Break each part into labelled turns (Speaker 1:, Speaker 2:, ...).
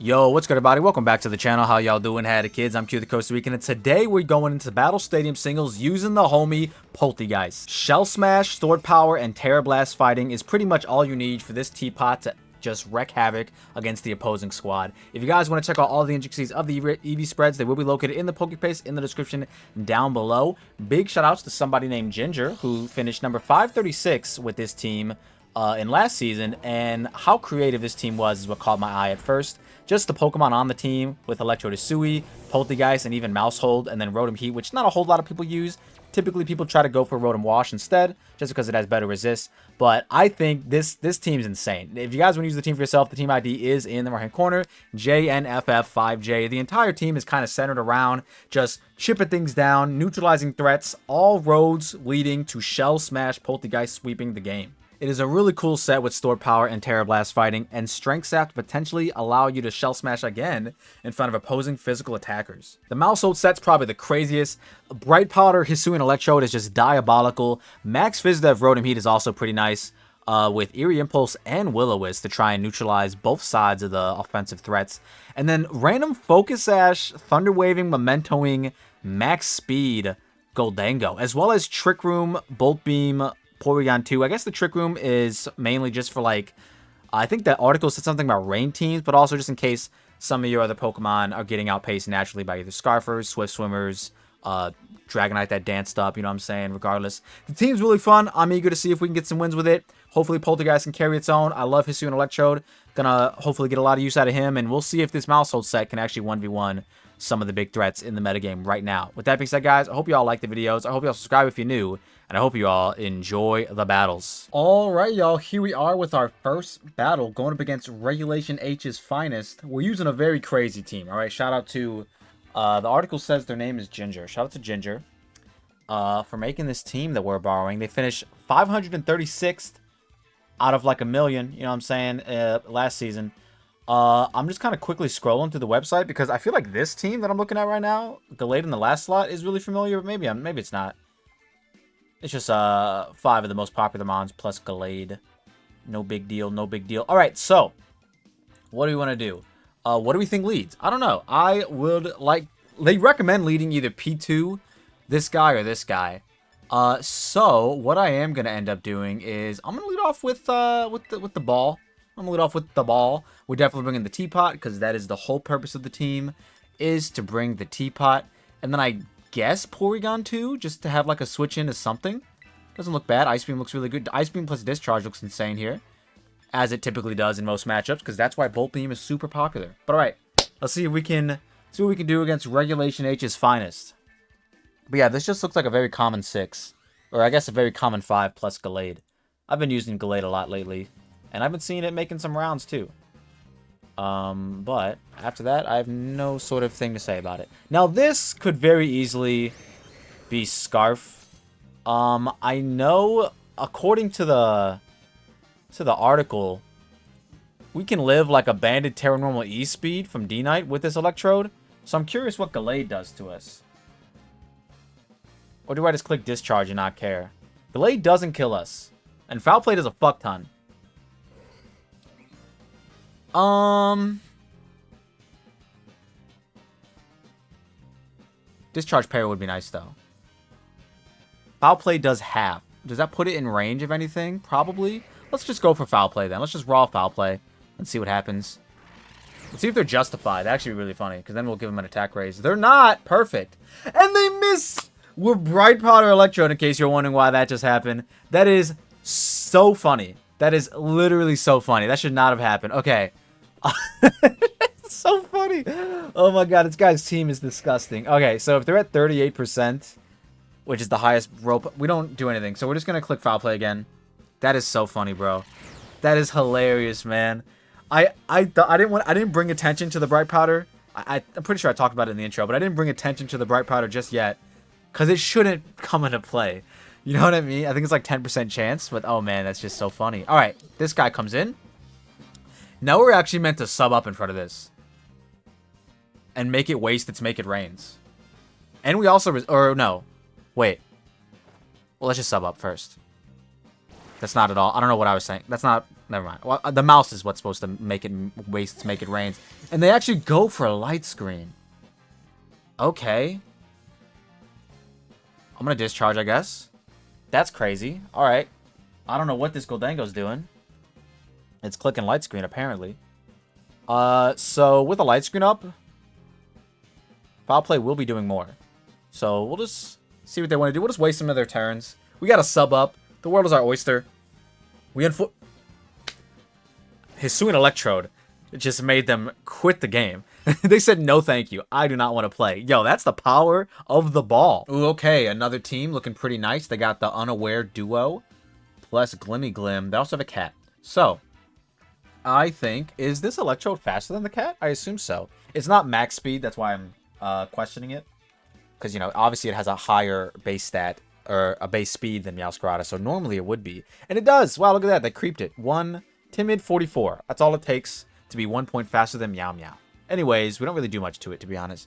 Speaker 1: Yo, what's good, everybody? Welcome back to the channel. How y'all doing? Howdy, kids? I'm Q the Costa Rican, and today we're going into Battle Stadium singles using the homie Polteageist. Shell Smash, Sword Power, and Terra Blast fighting is pretty much all you need for this teapot to just wreak havoc against the opposing squad. If you guys want to check out all the intricacies of the EV spreads, they will be located in the Pokepaste in the description down below. Big shoutouts to somebody named Ginger, who finished number 536 with this team in last season, and how creative this team was is what caught my eye at first. Just the Pokemon on the team with Electro Sui, Polteageist, and even Mousehold, and then Rotom Heat, which not a whole lot of people use. Typically, people try to go for Rotom Wash instead, just because it has better resist. But I think this team's insane. If you guys want to use the team for yourself, the team ID is in the right-hand corner, JNFF5J. The entire team is kind of centered around just chipping things down, neutralizing threats, all roads leading to Shell Smash Polteageist sweeping the game. It is a really cool set with Sword Power and Terra Blast fighting, and Strength Sap to potentially allow you to Shell Smash again in front of opposing physical attackers. The Mousehold set's probably the craziest. Bright Powder, Hisuian Electrode is just diabolical. Max Fizdev Rotom Heat is also pretty nice, with Eerie Impulse and Will-O-Wisp to try and neutralize both sides of the offensive threats. And then random Focus Sash, Thunder Waving, Mementoing, Max Speed, Goldango, as well as Trick Room, Bolt Beam, Porygon 2. I guess the Trick Room is mainly just for, like, I think that article said something about rain teams, but also just in case some of your other Pokemon are getting outpaced naturally by either Scarfers, Swift Swimmers, Dragonite that danced up, you know what I'm saying? Regardless, the team's really fun. I'm eager to see if we can get some wins with it. Hopefully Poltergeist can carry its own. I love Hisuian Electrode. Gonna hopefully get a lot of use out of him, and we'll see if this Mousehold set can actually 1v1 some of the big threats in the metagame right now. With that being said, guys, I hope you all like the videos. I hope you all subscribe if you're new, and I hope you all enjoy the battles. All right, y'all, here we are with our first battle going up against Regulation H's finest. We're using a very crazy team. All right, shout out to the article says their name is Ginger. Shout out to Ginger for making this team that we're borrowing. They finished 536th out of like a million, you know what I'm saying, last season. I'm just kind of quickly scrolling through the website because I feel like this team that I'm looking at right now, Gallade in the last slot, is really familiar, but maybe it's not. It's just 5 of the most popular mons plus Gallade. No big deal, no big deal. All right, so what do we want to do? What do we think leads? I don't know. I would like, they recommend leading either P2, this guy, or this guy. So what I am gonna end up doing is I'm gonna lead off with the ball. I'm gonna lead off with the ball. We're definitely bringing the teapot because that is the whole purpose of the team, is to bring the teapot. And then I guess Porygon 2, just to have like a switch into something. Doesn't look bad. Ice Beam looks really good. Ice Beam plus Discharge looks insane here, as it typically does in most matchups, because that's why Bolt Beam is super popular. But all right, let's see if we can see what we can do against Regulation H's finest. But yeah, this just looks like a very common 6, or I guess a very common 5 plus Gallade. I've been using Gallade a lot lately, and I've been seeing it making some rounds too. But after that, I have no sort of thing to say about it. Now, this could very easily be Scarf. I know, according to the article, we can live like a banded Terra Normal E-Speed from D-Knight with this Electrode. So I'm curious what Gallade does to us. Or do I just click Discharge and not care? Gallade doesn't kill us. And Foul Play does a fuck ton. Discharge Parry would be nice, though. Foul Play does half. Does that put it in range of anything? Probably. Let's just go for Foul Play, then. Let's just raw Foul Play and see what happens. Let's see if they're justified. That'd actually be really funny, because then we'll give them an attack raise. They're not! Perfect! And they miss! With Bright Powder Electrode, in case you're wondering why that just happened. That is so funny. That is literally so funny. That should not have happened. Okay. It's so funny. Oh my god, this guy's team is disgusting. Okay, so if they're at 38%, which is the highest rope, we don't do anything. So we're just going to click Foul Play again. That is so funny, bro. That is hilarious, man. I didn't bring attention to the Bright Powder. I'm pretty sure I talked about it in the intro, but I didn't bring attention to the Bright Powder just yet, because it shouldn't come into play. You know what I mean? I think it's like 10% chance, but oh man, that's just so funny. All right, this guy comes in. Now we're actually meant to sub up in front of this and make it waste its Make It Rains. And we also, or no, wait. Well, let's just sub up first. That's not at all. I don't know what I was saying. That's not Never mind. Well, the mouse is what's supposed to make it waste, make it rain. And they actually go for a light screen. Okay. I'm gonna discharge, I guess. That's crazy. Alright. I don't know what this Goldango's doing. It's clicking light screen, apparently. So, with a light screen up, foul play will be doing more. So, we'll just see what they want to do. We'll just waste some of their turns. We got a sub up. The world is our oyster. Hisuian Electrode just made them quit the game. They said, no thank you. I do not want to play. Yo, that's the power of the ball. Ooh, okay, another team looking pretty nice. They got the Unaware Duo plus Glimmy Glim. They also have a cat. So, I think, is this Electrode faster than the cat? I assume so. It's not max speed. That's why I'm questioning it. Because, you know, obviously it has a higher base stat or a base speed than Meowscarada. So normally it would be. And it does. Wow, look at that. They creeped it. 1 timid 44. That's all it takes to be 1 point faster than Meow Meow. Anyways, we don't really do much to it, to be honest.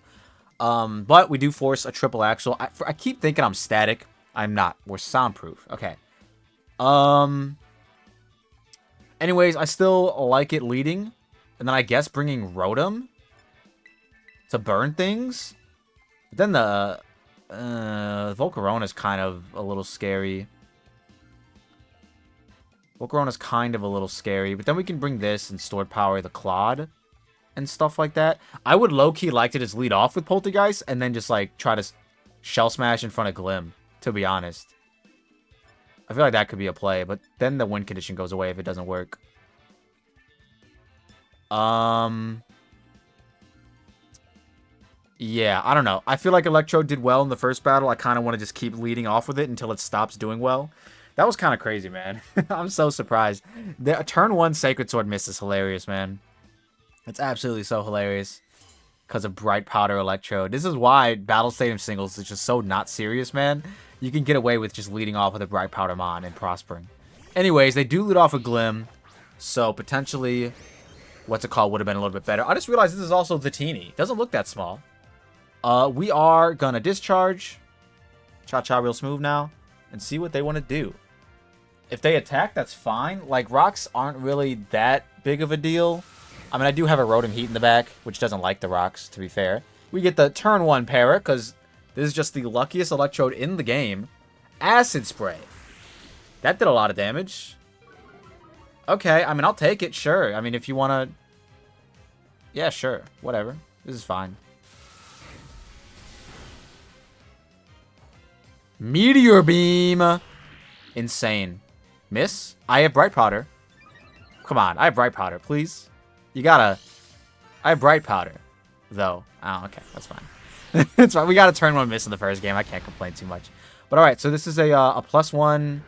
Speaker 1: But we do force a triple axle. I keep thinking I'm static. I'm not. We're soundproof. Okay. Anyways, I still like it leading. And then I guess bringing Rotom to burn things. But then the Volcarona is kind of a little scary. Volcarona's kind of a little scary. But then we can bring this and stored power the Claude and stuff like that. I would low-key like to just lead off with Polteageist and then just, like, try to Shell Smash in front of Glim, to be honest. I feel like that could be a play, but then the win condition goes away if it doesn't work. Yeah, I don't know. I feel like Electrode did well in the first battle. I kind of want to just keep leading off with it until it stops doing well. That was kind of crazy, man. I'm so surprised. The turn 1 Sacred Sword miss is hilarious, man. It's absolutely so hilarious. Because of Bright Powder Electrode. This is why Battle Stadium Singles is just so not serious, man. You can get away with just leading off with a Bright Powder Mon and prospering. Anyways, they do lead off a Glim. So, potentially, what's it called would have been a little bit better. I just realized this is also the Teeny. Doesn't look that small. We are gonna discharge. Cha-Cha real smooth now. And see what they want to do. If they attack, that's fine. Like, rocks aren't really that big of a deal. I mean, I do have a Rotom Heat in the back, which doesn't like the rocks, to be fair. We get the turn 1 Parrot, because this is just the luckiest Electrode in the game. Acid Spray. That did a lot of damage. Okay, I mean, I'll take it, sure. I mean, if you want to... Yeah, sure. Whatever. This is fine. Meteor Beam. Insane. Miss? I have Bright Powder. Come on, I have Bright Powder, please. You gotta... I have Bright Powder, though. Oh, okay, that's fine. It's fine. We got a turn 1 miss in the first game. I can't complain too much. But alright, so this is a +1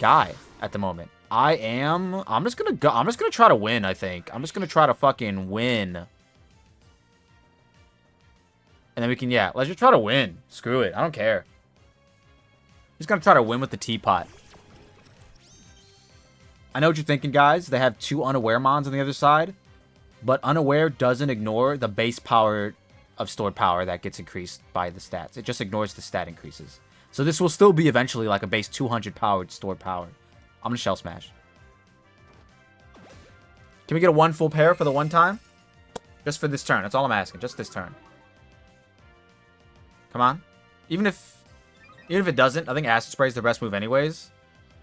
Speaker 1: guy at the moment. I'm just gonna try to win, I think. I'm just gonna try to fucking win. And then we can, yeah, let's just try to win. Screw it, I don't care. Just gonna try to win with the teapot. I know what you're thinking, guys. They have 2 Unaware Mons on the other side. But Unaware doesn't ignore the base power of stored power that gets increased by the stats. It just ignores the stat increases. So this will still be eventually like a base 200 powered stored power. I'm gonna Shell Smash. Can we get a 1 full pair for the 1 time? Just for this turn. That's all I'm asking. Just this turn. Come on. Even if it doesn't, I think Acid Spray is the best move anyways.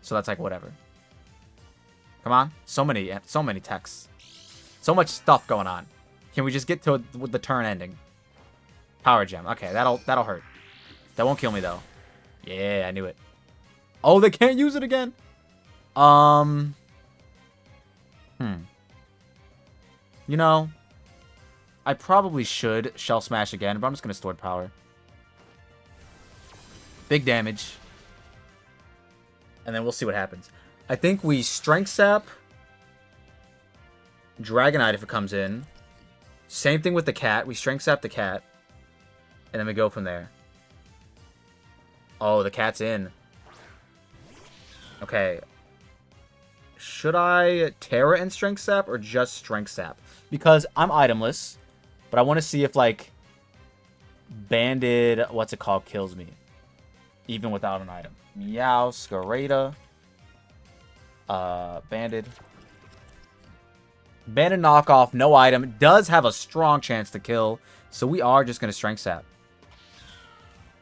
Speaker 1: So that's like whatever. Come on. So many texts. So much stuff going on. Can we just get to the turn ending? Power Gem. Okay, that'll hurt. That won't kill me though. Yeah, I knew it. Oh, they can't use it again. You know, I probably should Shell Smash again, but I'm just gonna Stored Power. Big damage. And then we'll see what happens. I think we Strength Sap. Dragonite if it comes in. Same thing with the cat. We Strength Sap the cat. And then we go from there. Oh, the cat's in. Okay. Should I Terra and Strength Sap or just Strength Sap? Because I'm itemless. But I want to see if, like, Banded, what's it called, kills me. Even without an item. Meow, Scarlet. Banded. Bandit knockoff, no item. Does have a strong chance to kill. So we are just going to strength sap.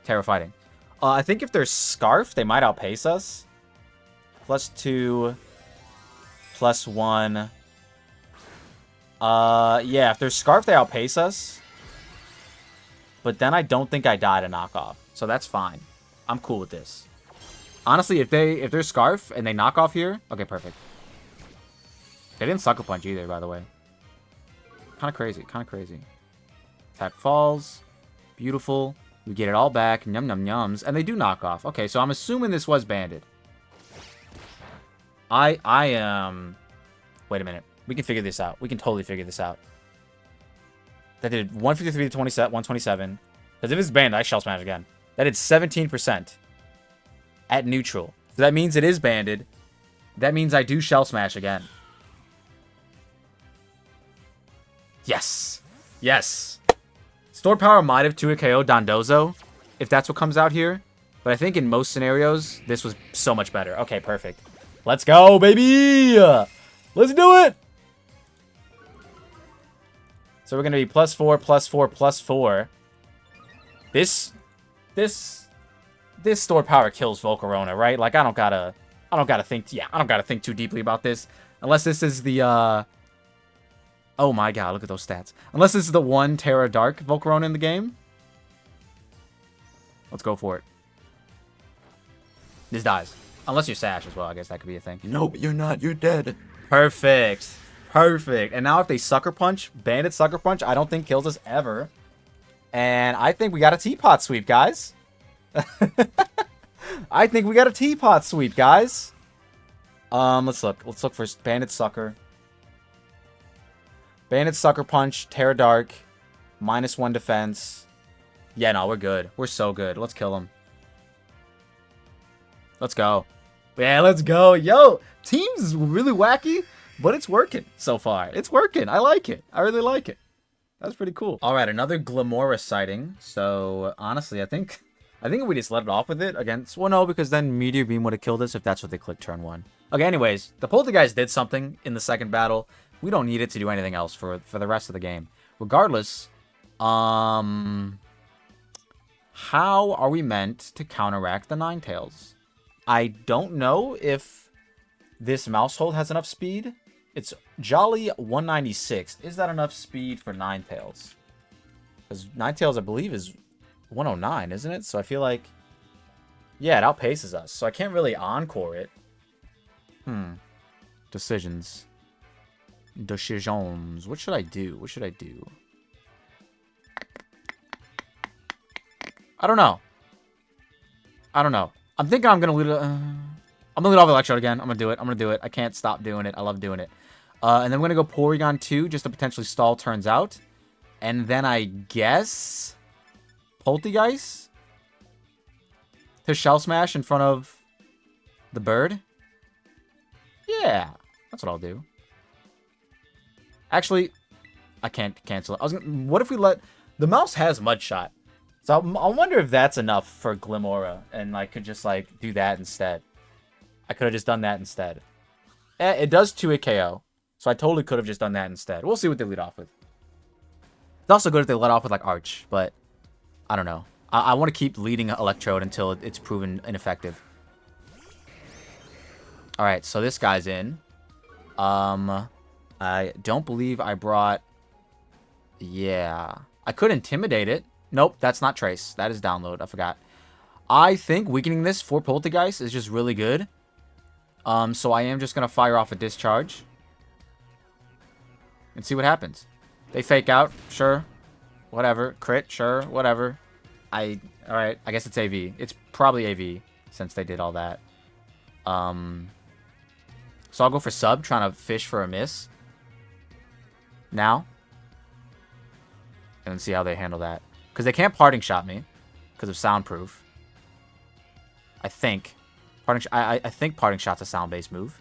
Speaker 1: Terra fighting. I think if there's Scarf, they might outpace us. +2. +1. Yeah, if there's Scarf, they outpace us. But then I don't think I die to knockoff. So that's fine. I'm cool with this. Honestly, if there's Scarf and they knock off here... Okay, perfect. They didn't Sucker Punch either, by the way. Kind of crazy. Kind of crazy. Attack falls. Beautiful. We get it all back. Yum, yum, yums. And they do knock off. Okay, so I'm assuming this was banded. I am... Wait a minute. We can figure this out. We can totally figure this out. That did 153 to 127. Because if it's banned, I shell smash again. That did 17% at neutral. So that means it is banded. That means I do shell smash again. Yes. Yes. Stored power might have 2 KO Dondozo, if that's what comes out here. But I think in most scenarios, this was so much better. Okay, perfect. Let's go, baby! Let's do it! So we're going to be +4, +4, +4. This stored power kills Volcarona, right? Like, I don't gotta think too deeply about this. Unless this is the, Oh my god, look at those stats. Unless this is the 1 Terra Dark Volcarona in the game. Let's go for it. This dies. Unless you're Sash as well, I guess that could be a thing.
Speaker 2: Nope, you're not. You're dead.
Speaker 1: Perfect. Perfect. And now if they Sucker Punch, Bandit Sucker Punch, I don't think kills us ever. And I think we got a teapot sweep, guys. I think we got a teapot sweep, guys. Let's look. Let's look for Bandit Sucker. Bandit Sucker Punch, Terra Dark, -1 defense. Yeah, no, we're good. We're so good. Let's kill him. Let's go. Yeah, let's go. Yo, Teams is really wacky, but it's working so far. It's working. I like it. I really like it. That's pretty cool. All right, another Glamora sighting. So, honestly, I think we just let it off with it against... Well, no, because then Meteor Beam would have killed us if that's what they clicked turn 1. Okay, anyways, the Polteageist did something in the second battle. We don't need it to do anything else for the rest of the game. Regardless, how are we meant to counteract the Ninetales? I don't know if this mouse hold has enough speed. It's Jolly 196. Is that enough speed for Ninetales? Because Ninetales, I believe, is 109, isn't it? So I feel like... Yeah, it outpaces us. So I can't really encore it. Decisions. Decisions. What should I do? What should I do? I don't know. I don't know. I'm thinking I'm gonna lead. I'm gonna lead off Electrode again. I'm gonna do it. I'm gonna do it. I can't stop doing it. I love doing it. And then we're gonna go Porygon 2 just to potentially stall turns out. And then I guess Polteageist to Shell Smash in front of the bird. Yeah, that's what I'll do. Actually, I can't cancel it. What if we let... The mouse has Mud Shot. So I wonder if that's enough for Glamora. And I could just, like, do that instead. I could have just done that instead. It does 2-hit KO. So I totally could have just done that instead. We'll see what they lead off with. It's also good if they let off with, like, Arch. But, I don't know. I want to keep leading Electrode until it's proven ineffective. Alright, so this guy's in. I don't believe I brought... Yeah. I could Intimidate it. Nope, that's not Trace. That is Download. I forgot. I think weakening this for Polteageist is just really good. So I am just going to fire off a Discharge. And see what happens. They fake out. Sure. Whatever. Crit. Sure. Whatever. Alright. I guess it's AV. It's probably AV since they did all that. So I'll go for sub, trying to fish for a miss. Now. And then see how they handle that. Because they can't Parting Shot me. Because of Soundproof. I think. I think Parting Shot's a sound-based move.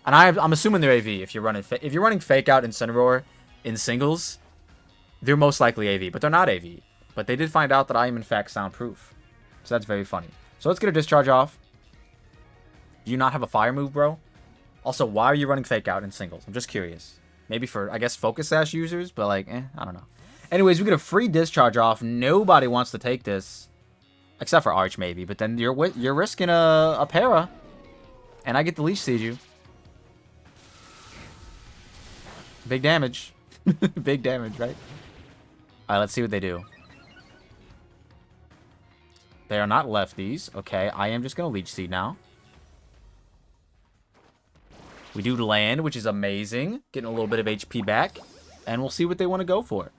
Speaker 1: And I'm assuming they're AV. If you're running Fake Out and Incineroar in singles, they're most likely AV. But they're not AV. But they did find out that I am in fact soundproof. So that's very funny. So let's get a Discharge off. Do you not have a fire move, bro? Also, why are you running Fake Out in singles? I'm just curious. Maybe for, I guess, Focus Sash users, but like, I don't know. Anyways, we get a free discharge off. Nobody wants to take this. Except for Arch, maybe. But then you're risking a para. And I get to Leech Seed you. Big damage. Big damage, right? Alright, let's see what they do. They are not lefties. Okay, I am just going to Leech Seed now. We do land, which is amazing. Getting a little bit of HP back. And we'll see what they want to go for.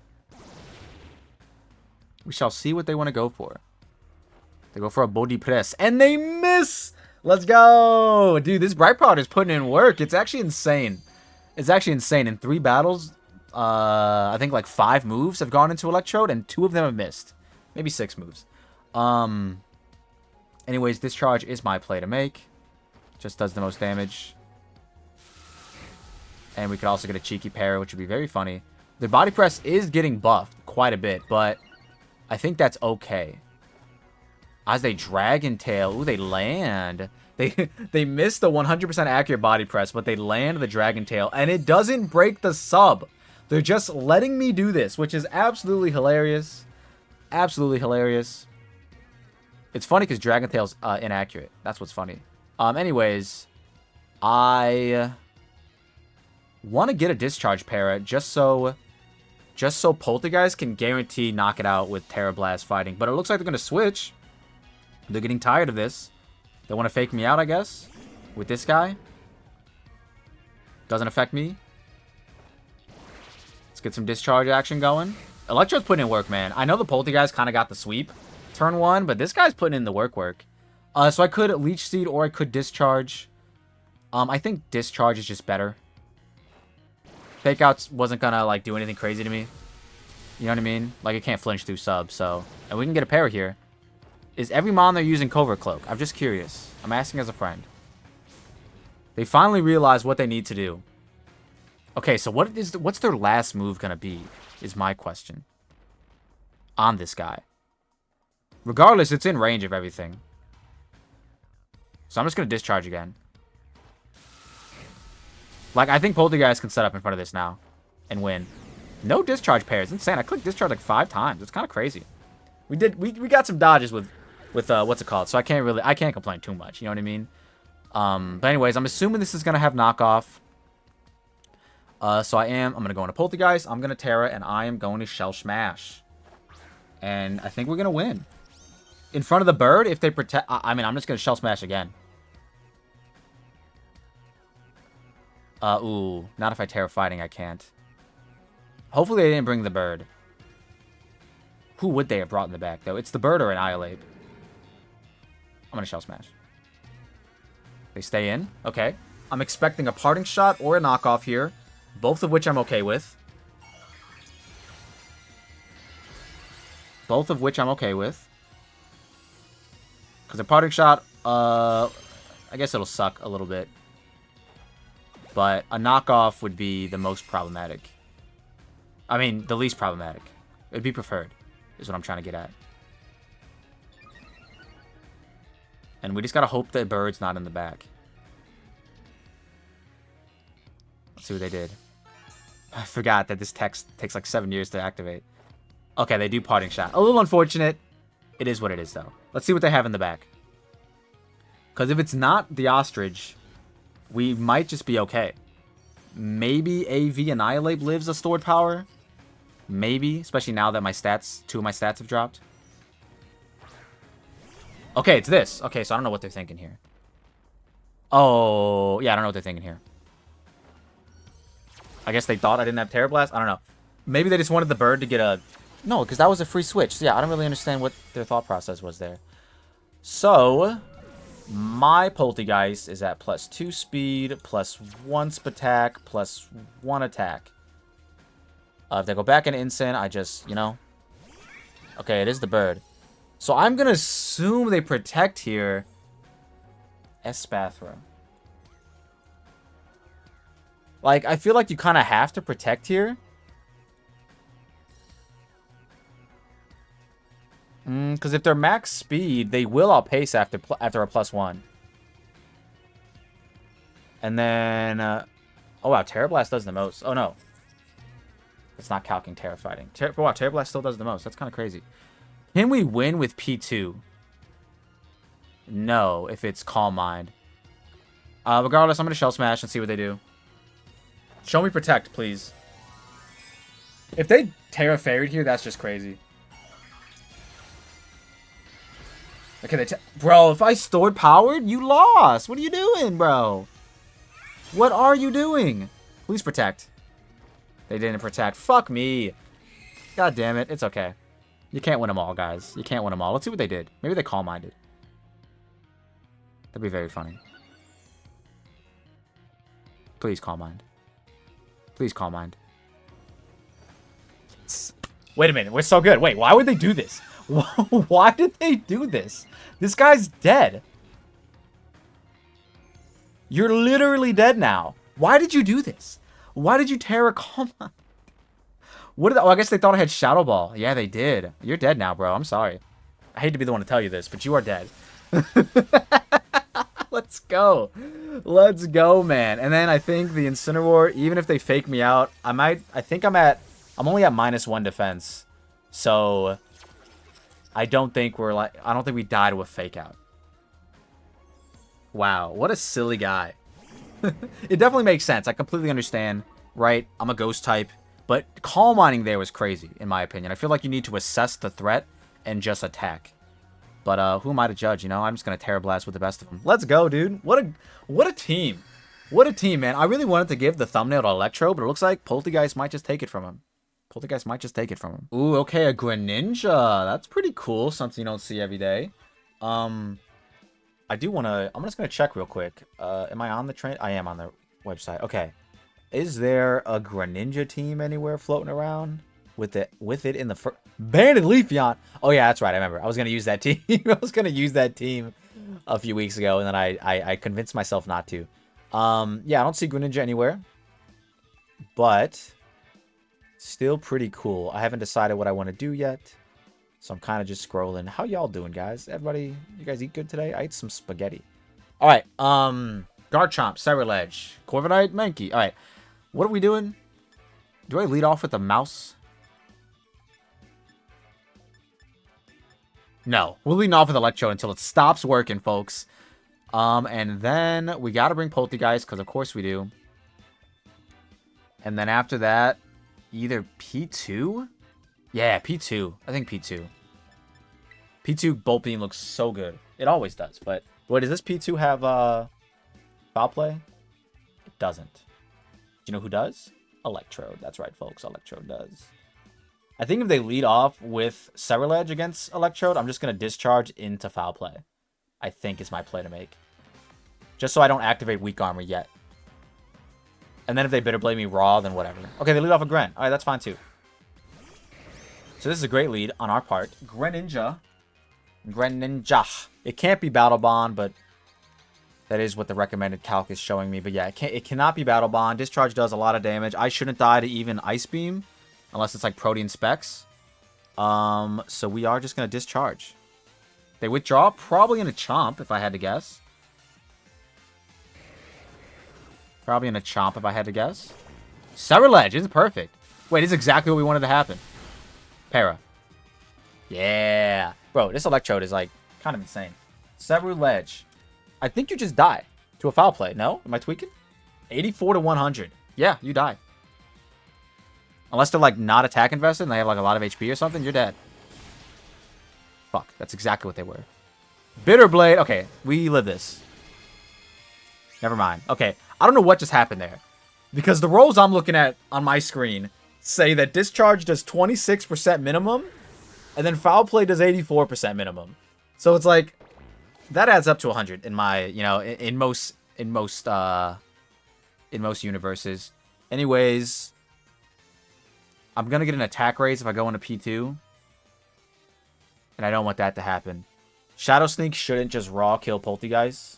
Speaker 1: We shall see what they want to go for. They go for a body press. And they miss! Let's go! Dude, this Bright Powder is putting in work. It's actually insane. It's actually insane. In 3 battles, I think like 5 moves have gone into Electrode, and 2 of them have missed. Maybe 6 moves. Anyways, Discharge is my play to make. Just does the most damage. And we could also get a cheeky para, which would be very funny. The body press is getting buffed quite a bit, but I think that's okay. As they Dragon Tail. Ooh, they land. They missed the 100% accurate body press, but they land the Dragon Tail. And it doesn't break the sub. They're just letting me do this, which is absolutely hilarious. Absolutely hilarious. It's funny because Dragon Tail's inaccurate. That's what's funny. Anyways, I want to get a Discharge para just so Polteageist can guarantee knock it out with Terra Blast fighting. But it looks like they're going to switch. They're getting tired of this. They want to fake me out, I guess, with this guy. Doesn't affect me. Let's get some Discharge action going. Electro's putting in work, man. I know the Polteageist kind of got the sweep turn 1, but this guy's putting in the work. So I could Leech Seed or I could Discharge. I think Discharge is just better. Fake Outs wasn't gonna like do anything crazy to me. You know what I mean? Like it can't flinch through sub, so. And we can get a para here. Is every mon they're using Covert Cloak? I'm just curious. I'm asking as a friend. They finally realized what they need to do. Okay, so what's their last move gonna be? Is my question. On this guy. Regardless, it's in range of everything. So I'm just gonna Discharge again. Like, I think Polteageist can set up in front of this now. And win. No Discharge pairs. Insane. I clicked Discharge like 5 times. It's kind of crazy. We got some dodges with what's it called? So I can't complain too much. You know what I mean? But anyways, I'm assuming this is gonna have knockoff. So I'm gonna go into Polteageist, I'm gonna Terra, and I am going to Shell Smash. And I think we're gonna win. In front of the bird, if they protect, I mean, I'm just gonna Shell Smash again. Ooh, not if I Terra Fighting, I can't. Hopefully they didn't bring the bird. Who would they have brought in the back, though? It's the bird or Annihilate. I'm gonna Shell Smash. They stay in. Okay. I'm expecting a Parting Shot or a knockoff here. Both of which I'm okay with. Both of which I'm okay with. Because a Parting Shot, I guess it'll suck a little bit. But a knockoff would be the most problematic. I mean, the least problematic. It'd be preferred, is what I'm trying to get at. And we just gotta hope that bird's not in the back. Let's see what they did. I forgot that this text takes like 7 years to activate. Okay, they do Parting Shot. A little unfortunate. It is what it is, though. Let's see what they have in the back. Because if it's not the Ostrich, we might just be okay. Maybe AV Annihilate lives a stored power. Maybe, especially now that my stats, 2 of my stats have dropped. Okay, it's this. Okay, so I don't know what they're thinking here. Oh, yeah, I don't know what they're thinking here. I guess they thought I didn't have Terra Blast. I don't know. Maybe they just wanted the bird to get a... No, because that was a free switch. So, yeah, I don't really understand what their thought process was there. So, my Polteageist is at +2 speed, +1 attack, +1 attack. If they go back in Instant, I just, you know... Okay, it is the bird. So I'm going to assume they protect here. Espathra. Like, I feel like you kind of have to protect here. Because if they're max speed, they will outpace after a +1. And then... Oh, wow. Terra Blast does the most. Oh, no. It's not calcing Terra Fighting. Wow, Terra Blast still does the most. That's kind of crazy. Can we win with P2? No, if it's Calm Mind. Regardless, I'm going to Shell Smash and see what they do. Show me Protect, please. If they Terra Fairy'd here, that's just crazy. Okay, bro, if I stored powered, you lost. What are you doing, bro? What are you doing? Please Protect. They didn't Protect. Fuck me. God damn it. It's okay. You can't win them all, guys. You can't win them all. Let's see what they did. Maybe they Calm Minded. That'd be very funny. Please Calm Mind. Please Calm Mind. Wait a minute. We're so good. Wait, why would they do this? Why did they do this? This guy's dead. You're literally dead now. Why did you do this? Why did you Terra Calm Mind? What did I guess they thought I had Shadow Ball. Yeah, they did. You're dead now, bro. I'm sorry. I hate to be the one to tell you this, but you are dead. Let's go. Let's go, man. And then I think the Incineroar, even if they fake me out, I'm only at -1 defense. So I don't think we die to a fake out. Wow, what a silly guy. It definitely makes sense. I completely understand, right? I'm a ghost type, but Calm Minding there was crazy, in my opinion. I feel like you need to assess the threat and just attack. But who am I to judge, you know? I'm just going to Terra Blast with the best of them. Let's go, dude. What a team. What a team, man. I really wanted to give the thumbnail to Electro, but it looks like Polteageist might just take it from him. Ooh, okay, a Greninja. That's pretty cool. Something you don't see every day. I'm just going to check real quick. Am I on the train? I am on the website. Okay. Is there a Greninja team anywhere floating around? With it in the first... Banded Leafeon! Oh, yeah, that's right. I remember. I was going to use that team. I was going to use that team a few weeks ago, and then I convinced myself not to. Yeah, I don't see Greninja anywhere. But still pretty cool. I haven't decided what I want to do yet. So I'm kind of just scrolling. How y'all doing, guys? Everybody, you guys eat good today? I ate some spaghetti. All right. Garchomp, Cyberledge, Corviknight, Mankey. All right. What are we doing? Do I lead off with the mouse? No, we're leading off with Electro until it stops working, folks. And then we got to bring Polteageist, because of course we do. And then after that, either P2? Yeah, P2. I think P2. P2 Bolt Beam looks so good. It always does, but... Wait, does this P2 have, Foul Play? It doesn't. Do you know who does? Electrode. That's right, folks. Electrode does. I think if they lead off with Cyberledge against Electrode, I'm just going to discharge into Foul Play. I think is my play to make. Just so I don't activate Weak Armor yet. And then if they Bitter Blade me raw, then whatever. Okay, they lead off with Gren. Alright, that's fine too. So this is a great lead on our part. Greninja. It can't be Battle Bond, but that is what the recommended calc is showing me. But yeah, it cannot be Battle Bond. Discharge does a lot of damage. I shouldn't die to even Ice Beam. Unless it's like Protean Specs. So we are just going to discharge. They withdraw probably in a Chomp, if I had to guess. Probably in a Chomp, if I had to guess. Cyberledge is perfect. Wait, this is exactly what we wanted to happen. Para. Yeah. Bro, this Electrode is like kind of insane. Cyberledge. I think you just die to a Foul Play. No? Am I tweaking? 84 to 100. Yeah, you die. Unless they're, like, not attack invested and they have, like, a lot of HP or something, you're dead. Fuck. That's exactly what they were. Bitter Blade. Okay, we live this. Never mind. Okay, I don't know what just happened there. Because the rolls I'm looking at on my screen say that Discharge does 26% minimum, and then Foul Play does 84% minimum. So it's like, that adds up to 100 in my, you know, in most universes. Anyways... I'm going to get an attack raise if I go into P2. And I don't want that to happen. Shadow Sneak shouldn't just raw kill Polteageist.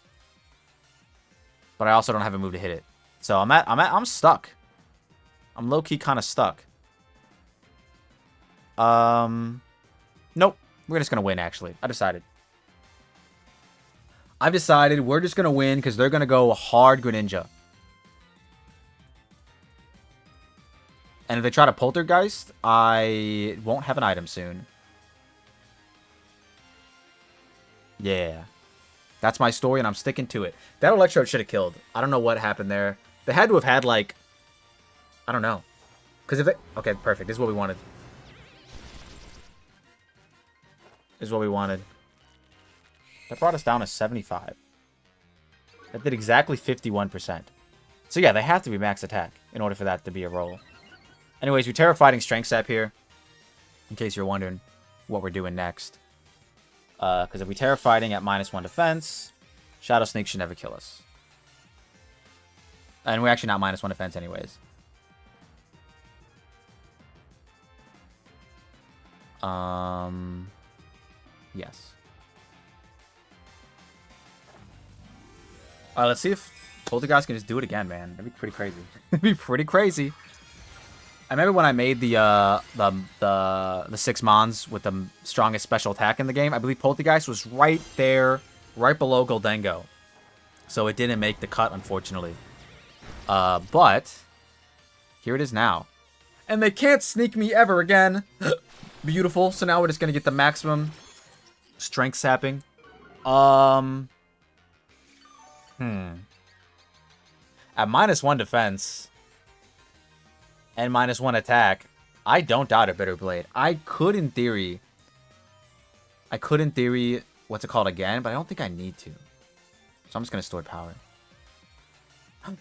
Speaker 1: But I also don't have a move to hit it. So I'm stuck. I'm low-key kind of stuck. Nope. We're just going to win, actually. I've decided we're just going to win because they're going to go hard Greninja. And if they try to Poltergeist, I won't have an item soon. Yeah. That's my story, and I'm sticking to it. That Electrode should have killed. I don't know what happened there. They had to have had, like... I don't know. Because if they... Okay, perfect. This is what we wanted. This is what we wanted. That brought us down to 75. That did exactly 51%. So yeah, they have to be max attack in order for that to be a roll. Anyways, we Terra Fighting Strength Sap here. In case you're wondering what we're doing next. Because if we Terra Fighting at -1 defense, Shadow Sneak should never kill us. And we're actually not -1 defense anyways. Yes. Alright, let's see if Polteageist can just do it again, man. That'd be pretty crazy. It'd be pretty crazy. I remember when I made the 6 Mons with the strongest special attack in the game. I believe Polteageist was right there, right below Goldengo. So it didn't make the cut, unfortunately. But here it is now. And they can't sneak me ever again. Beautiful. So now we're just going to get the maximum strength sapping. At -1 defense and -1 attack, I don't doubt a Bitter Blade. I could in theory, what's it called again, but I don't think I need to. So I'm just going to store power.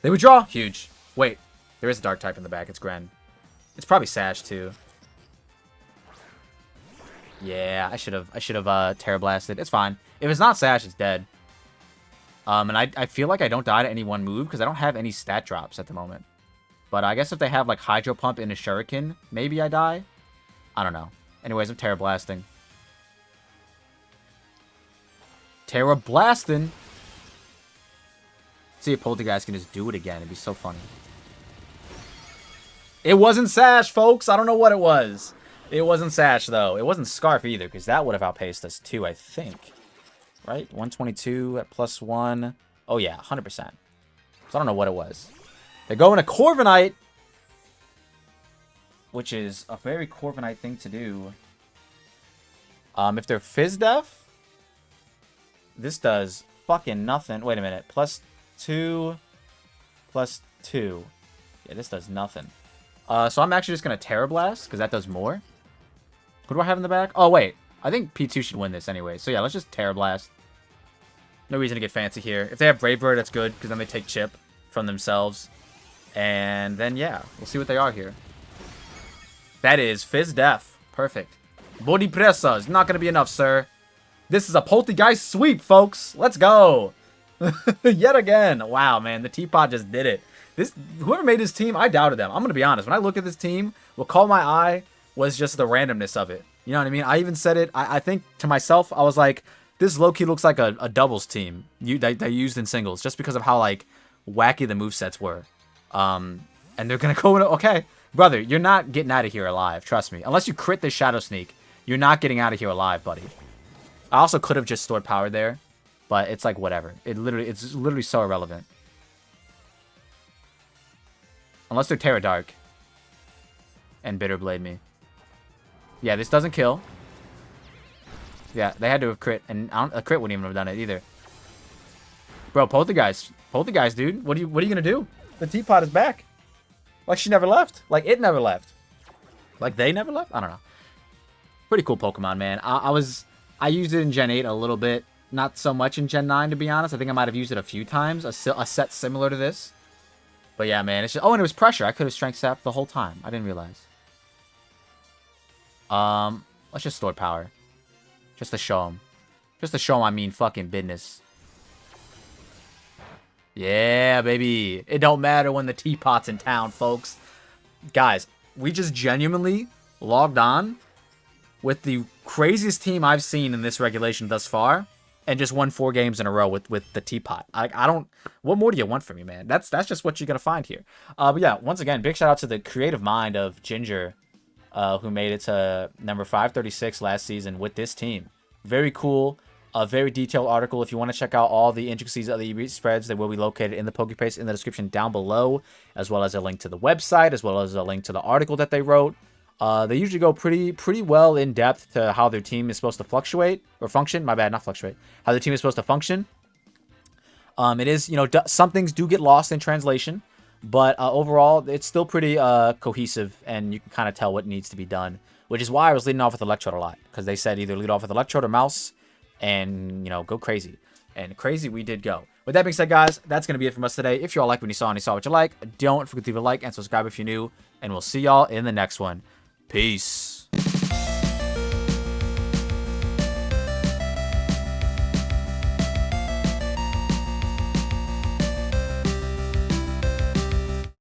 Speaker 1: They withdraw. Huge. Wait, there is a dark type in the back. It's Gren. It's probably Sash too. Yeah, I should have Terra Blasted. It's fine. If it's not Sash, it's dead. And I feel like I don't die to any one move because I don't have any stat drops at the moment. But I guess if they have like Hydro Pump in a Shuriken, maybe I die. I don't know. Anyways, I'm Terra Blasting. Terra Blasting. See if Polteageist can just do it again. It'd be so funny. It wasn't Sash, folks. I don't know what it was. It wasn't Sash, though. It wasn't Scarf either, because that would have outpaced us too, I think. Right? 122 at +1. Oh, yeah, 100%. So I don't know what it was. They're going to Corviknight, which is a very Corviknight thing to do. If they're Fizz Def, this does fucking nothing. Wait a minute. +2, +2. Yeah, this does nothing. So I'm actually just going to Terra Blast, because that does more. What do I have in the back? Oh, wait. I think P2 should win this anyway. So yeah, let's just Terra Blast. No reason to get fancy here. If they have Brave Bird, that's good, because then they take chip from themselves. And then, yeah, we'll see what they are here. That is Fizz Def. Perfect. Body Pressa is not going to be enough, sir. This is a Polteageist sweep, folks. Let's go. Yet again. Wow, man. The Teapot just did it. Whoever made this team, I doubted them. I'm going to be honest. When I look at this team, what caught my eye was just the randomness of it. You know what I mean? I even said it. I think to myself, I was like, this low-key looks like a doubles team they used in singles just because of how, like, wacky the movesets were. And they're going to go in. Okay, brother, you're not getting out of here alive. Trust me. Unless you crit this Shadow Sneak, you're not getting out of here alive, buddy. I also could have just stored power there, but it's like whatever. It's literally so irrelevant. Unless they're Terra Dark and Bitter Blade me. Yeah, this doesn't kill. Yeah, they had to have crit, and a crit wouldn't even have done it either. Bro, Polteageist, dude, what are you gonna do? The Teapot is back. Like she never left. Like it never left. Like they never left. I don't know. Pretty cool Pokemon, man. I used it in Gen 8 a little bit, not so much in Gen 9 to be honest. I think I might have used it a few times. A set similar to this. But yeah, man, it's just, oh, and it was pressure. I could have strength sapped the whole time. I didn't realize. Let's just store power. Just to show him. Just to show him I mean fucking business. Yeah, baby. It don't matter when the Teapot's in town, folks. Guys, we just genuinely logged on with the craziest team I've seen in this regulation thus far. And just won 4 games in a row with the Teapot. I don't... What more do you want from me, man? That's just what you're going to find here. But yeah, once again, big shout out to the creative mind of Ginger, who made it to number 536 last season with this team. Very cool. A very detailed article. If you want to check out all the intricacies of the elite spreads, they will be located in the Pokepaste in the description down below, as well as a link to the website, as well as a link to the article that they wrote. They usually go pretty well in depth to how their team is supposed to fluctuate or function. My bad, not fluctuate. How their team is supposed to function. It is, some things do get lost in translation, but overall, it's still pretty cohesive, and you can kind of tell what needs to be done, which is why I was leading off with Electrode a lot, because they said either lead off with Electrode or Mouse, and, go crazy. And crazy we did go. With that being said, guys, that's going to be it from us today. If you all like what you saw and you saw what you like, don't forget to leave a like and subscribe if you're new, and we'll see y'all in the next one. Peace.